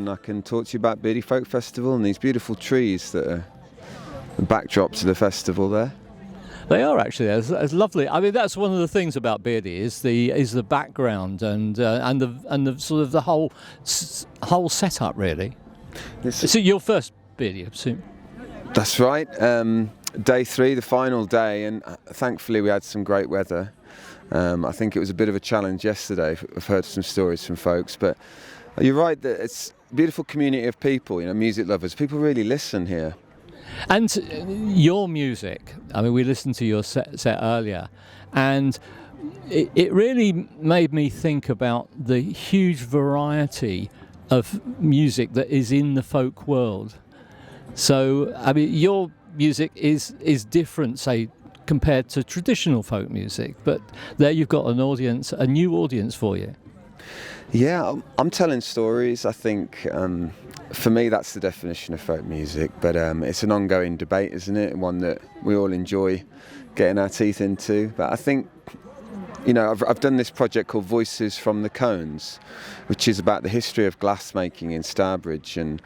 and I can talk to you about Beardy Folk Festival and these beautiful trees that are the backdrop to the festival there. They are actually it's lovely. I mean, that's one of the things about Beardy is the background and the sort of the whole setup really. So your first Beardy, I assume. That's right. Day 3, the final day, and thankfully we had some great weather. I think it was a bit of a challenge yesterday. I've heard some stories from folks, but you're right that it's a beautiful community of people. You know, music lovers. People really listen here. And your music, I mean, we listened to your set earlier, and it really made me think about the huge variety of music that is in the folk world. So, I mean, your music is different, say, compared to traditional folk music, but there you've got an audience, a new audience for you. Yeah, I'm telling stories. I think for me that's the definition of folk music, but it's an ongoing debate, isn't it? One that we all enjoy getting our teeth into. But I think, you know, I've done this project called Voices from the Cones, which is about the history of glassmaking in Stourbridge, and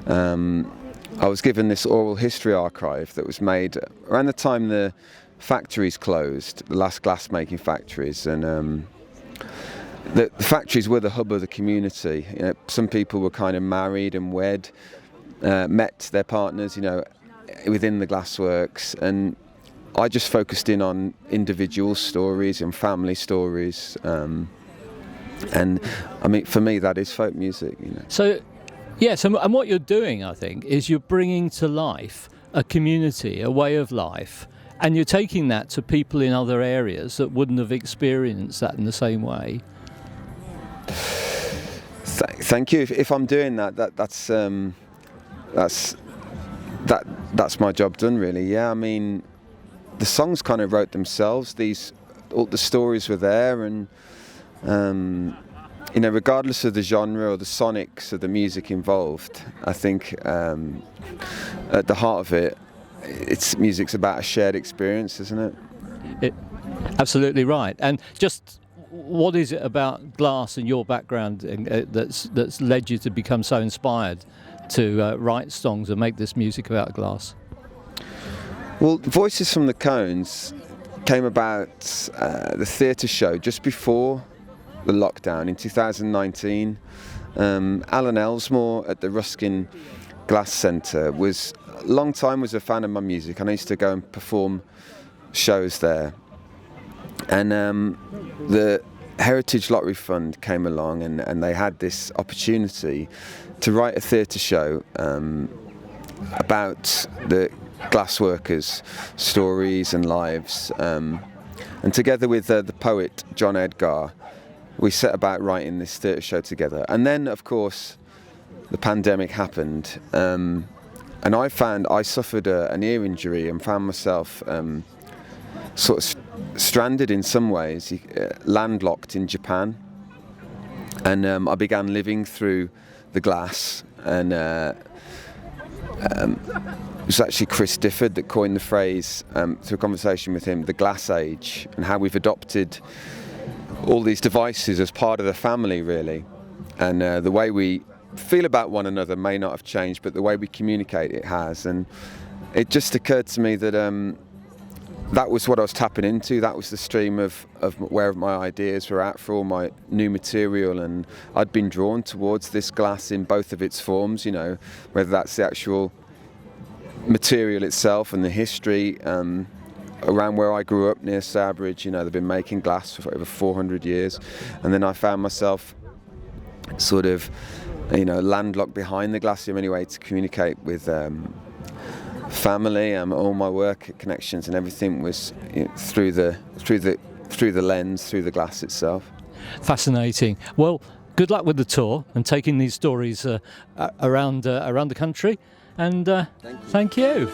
I was given this oral history archive that was made around the time the factories closed, the last glassmaking factories, and the factories were the hub of the community. You know, some people were kind of married and wed, met their partners, you know, within the glassworks, and I just focused in on individual stories and family stories, and I mean, for me, that is folk music. You know. So, yes, and what you're doing, I think, is you're bringing to life a community, a way of life, and you're taking that to people in other areas that wouldn't have experienced that in the same way. Thank you. If I'm doing that's my job done, really. Yeah, I mean, the songs kind of wrote themselves. All the stories were there, and you know, regardless of the genre or the sonics of the music involved, I think at the heart of it, music's about a shared experience, isn't it? Absolutely right. And just what is it about glass and your background that's led you to become so inspired to write songs and make this music about glass? Well, Voices from the Cones came about the theatre show just before the lockdown in 2019. Alan Elsmore at the Ruskin Glass Centre was a fan of my music, and I used to go and perform shows there. And the Heritage Lottery Fund came along, and they had this opportunity to write a theatre show about the glassworkers' stories and lives. And together with the poet John Edgar, we set about writing this theatre show together. And then, of course, the pandemic happened, and I suffered an ear injury and found myself sort of stranded in some ways, landlocked in Japan, and I began living through the glass, and it was actually Chris Difford that coined the phrase, through a conversation with him, the glass age, and how we've adopted all these devices as part of the family, really, and the way we feel about one another may not have changed, but the way we communicate, it has. And it just occurred to me that that was what I was tapping into. That was the stream of where my ideas were at for all my new material, and I'd been drawn towards this glass in both of its forms, you know, whether that's the actual material itself and the history around where I grew up near Stourbridge. You know, they've been making glass for over 400 years, and then I found myself sort of, you know, landlocked behind the glass in many ways to communicate with family, all my work connections and everything was, you know, through the lens, through the glass itself. Fascinating. Well, good luck with the tour and taking these stories around the country. And thank you.